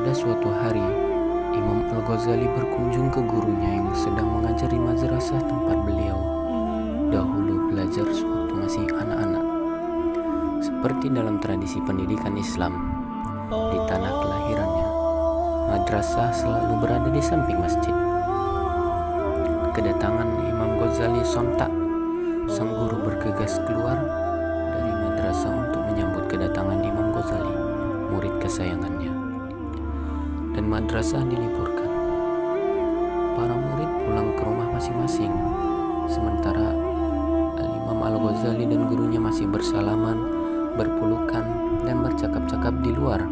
Pada suatu hari, Imam Al-Ghazali berkunjung ke gurunya yang sedang mengajar di madrasah tempat beliau dahulu belajar sewaktu masih anak-anak. Seperti dalam tradisi pendidikan Islam, di tanah kelahirannya, madrasah selalu berada di samping masjid. Kedatangan Imam Ghazali sontak, sang guru bergegas keluar dari madrasah untuk menyambut kedatangan Imam Ghazali, murid kesayangannya. Dan madrasah diliburkan. Para murid pulang ke rumah masing-masing, sementara Imam Al-Ghazali dan gurunya masih bersalaman, berpelukan, dan bercakap-cakap di luar,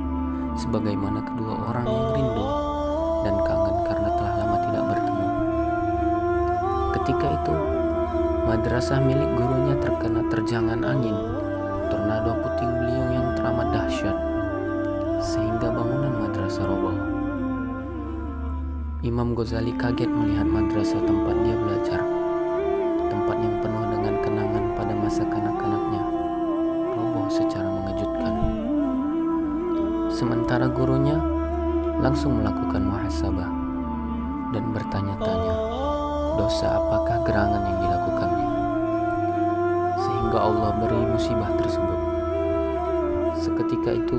sebagaimana kedua orang yang rindu dan kangen karena telah lama tidak bertemu. Ketika itu, madrasah milik gurunya terkena terjangan angin, tornado puting beliung yang teramat dahsyat, sehingga bangunan madrasah roboh. Imam Ghazali kaget melihat madrasah tempat dia belajar, tempat yang penuh dengan kenangan pada masa kanak-kanaknya, roboh secara mengejutkan. Sementara gurunya langsung melakukan muhasabah dan bertanya-tanya, dosa apakah gerangan yang dilakukannya, sehingga Allah beri musibah tersebut. Seketika itu,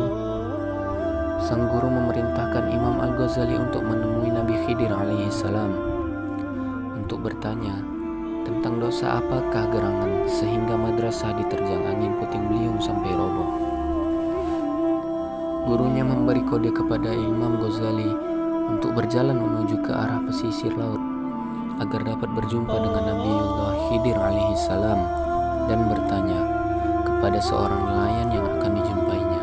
sang guru memerintahkan Imam Al-Ghazali untuk menemui Nabi Khidir alaihi salam untuk bertanya tentang dosa apakah gerangan sehingga madrasah diterjang angin puting beliung sampai roboh. Gurunya memberi kode kepada Imam Ghazali untuk berjalan menuju ke arah pesisir laut agar dapat berjumpa dengan Nabiullah Khidir alaihi salam dan bertanya kepada seorang nelayan yang akan dijumpainya.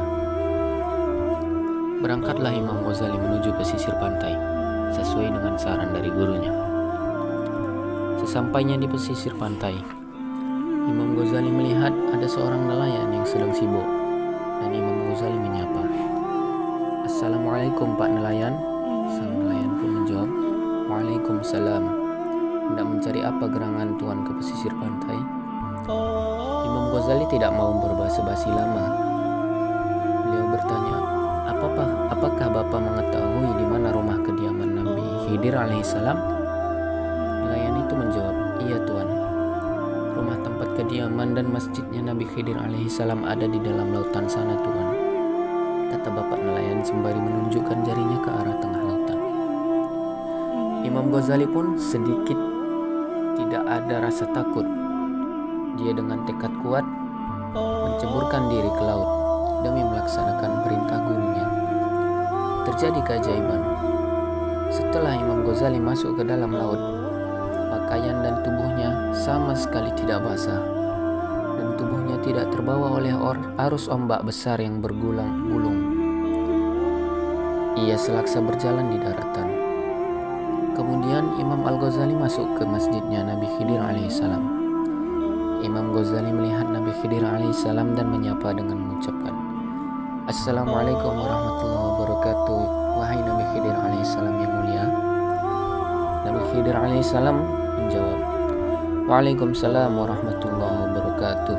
Berangkatlah Imam Ghazali menuju pesisir pantai, sesuai dengan saran dari gurunya. Sesampainya di pesisir pantai, Imam Ghazali melihat ada seorang nelayan yang sedang sibuk, dan Imam Ghazali menyapa, "Assalamualaikum Pak Nelayan." Sang nelayan pun menjawab, "Waalaikumsalam. Hendak mencari apa gerangan Tuan ke pesisir pantai?" Imam Ghazali tidak mau berbasa-basi lama. Beliau bertanya, Apakah Bapak mengetahui di mana rumah kediaman Nabi Khidir alaihissalam? Nelayan itu menjawab, "Iya Tuan. Rumah tempat kediaman dan masjidnya Nabi Khidir alaihissalam ada di dalam lautan sana Tuan," kata bapak nelayan sembari menunjukkan jarinya ke arah tengah lautan. Imam Ghazali pun sedikit tidak ada rasa takut. Dia dengan tekad kuat menceburkan diri ke laut demi melaksanakan perintah gurunya. Terjadi keajaiban. Setelah Imam Ghazali masuk ke dalam laut, pakaian dan tubuhnya sama sekali tidak basah, dan tubuhnya tidak terbawa oleh arus ombak besar yang bergulang-gulung. Ia selaksa berjalan di daratan. Kemudian Imam Al-Ghazali masuk ke masjidnya Nabi Khidir alaihissalam. Imam Ghazali melihat Nabi Khidir alaihissalam dan menyapa dengan mengucapkan, "Assalamualaikum warahmatullahi wabarakatuh, wahai Nabi Khidir alaihissalam yang mulia." Nabi Khidir alaihissalam menjawab, "Waalaikumsalam warahmatullahi wabarakatuh."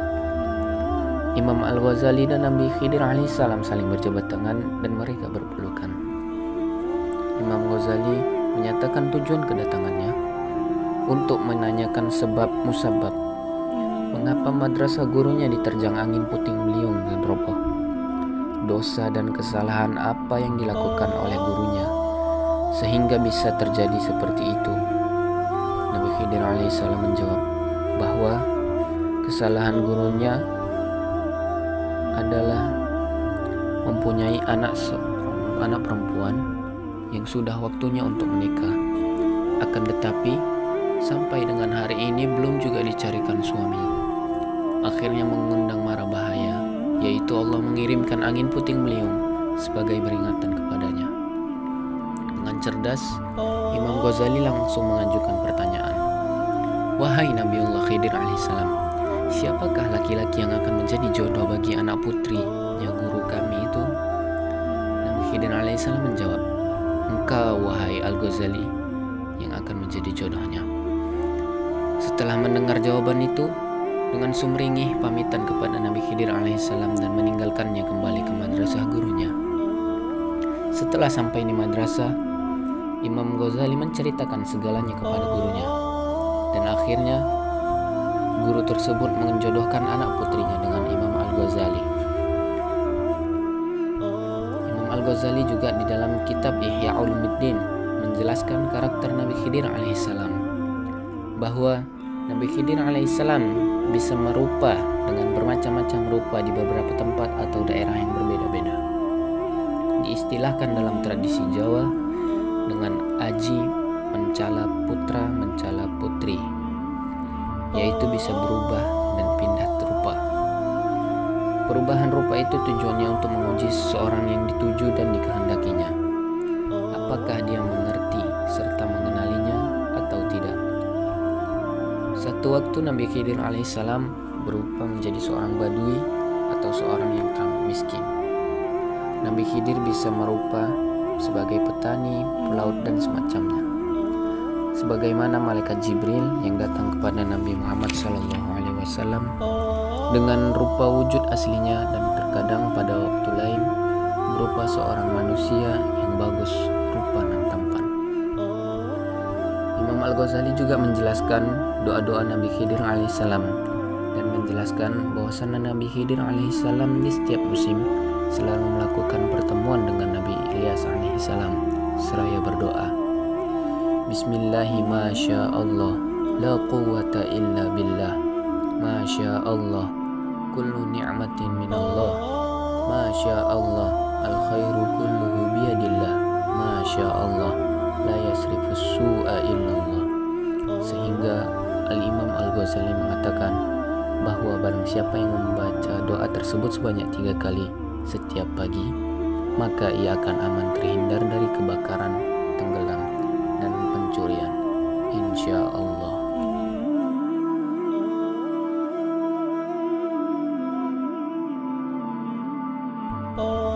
Imam Al-Ghazali dan Nabi Khidir alaihissalam saling berjabat tangan dan mereka berpelukan. Imam Ghazali menyatakan tujuan kedatangannya untuk menanyakan sebab musabab, mengapa madrasah gurunya diterjang angin puting beliung dan roboh. Dosa dan kesalahan apa yang dilakukan oleh gurunya sehingga bisa terjadi seperti itu. Nabi Khidir alaihissalam menjawab bahwa kesalahan gurunya adalah mempunyai anak perempuan yang sudah waktunya untuk menikah. Akan tetapi sampai dengan hari ini belum juga dicarikan suami. Akhirnya mengundang mara bahaya, yaitu Allah mengirimkan angin puting beliung sebagai peringatan kepadanya. Dengan cerdas, Imam Ghazali langsung mengajukan pertanyaan, "Wahai Nabiullah Khidir alaihissalam, siapakah laki-laki yang akan menjadi jodoh bagi anak putrinya guru kami itu?" Nabi Khidir alaihissalam menjawab, "Engkau wahai Al-Ghazali yang akan menjadi jodohnya." Setelah mendengar jawaban itu, dengan sumringih pamitan kepada Nabi Khidir alaihissalam dan meninggalkannya kembali ke madrasah gurunya. Setelah sampai di madrasah, Imam Ghazali menceritakan segalanya kepada gurunya. Dan akhirnya, guru tersebut menjodohkan anak putrinya dengan Imam Al-Ghazali. Imam Al-Ghazali juga di dalam kitab Ihya Ulumuddin menjelaskan karakter Nabi Khidir alaihissalam, bahwa Nabi Khidir alaihissalam bisa merupa dengan bermacam-macam rupa di beberapa tempat atau daerah yang berbeda-beda. Diistilahkan dalam tradisi Jawa dengan aji mencala putra mencala putri, yaitu bisa berubah dan pindah rupa. Perubahan rupa itu tujuannya untuk menguji seseorang yang dituju dan dikehendakinya, apakah dia mengerti serta mengenalinya atau tidak. Satu waktu Nabi Khidir alaihissalam berubah menjadi seorang badui atau seorang yang teramat miskin. Nabi Khidir bisa merupa sebagai petani, pelaut, dan semacamnya. Sebagaimana malaikat Jibril yang datang kepada Nabi Muhammad SAW dengan rupa wujud aslinya dan terkadang pada waktu lain berupa seorang manusia yang bagus rupa dan tampan. Imam Al-Ghazali juga menjelaskan doa-doa Nabi Khidir alaihissalam dan menjelaskan bahwasannya Nabi Khidir alaihissalam di setiap musim selalu melakukan pertemuan dengan Nabi Ilyas alaihissalam seraya berdoa, Bismillahi masya Allah, la quwwata illa billah, masya Allah, kullu ni'matin minallah, masya Allah, al khairu kulluhu biyadillah, masya Allah, la yasrifus su'a illallah. Sehingga Al-Imam Al-Ghazali mengatakan bahwa barang siapa yang membaca doa tersebut sebanyak 3 kali setiap pagi, maka ia akan aman terhindar dari kebakaran, tenggelam, dan pencurian, insya Allah. Oh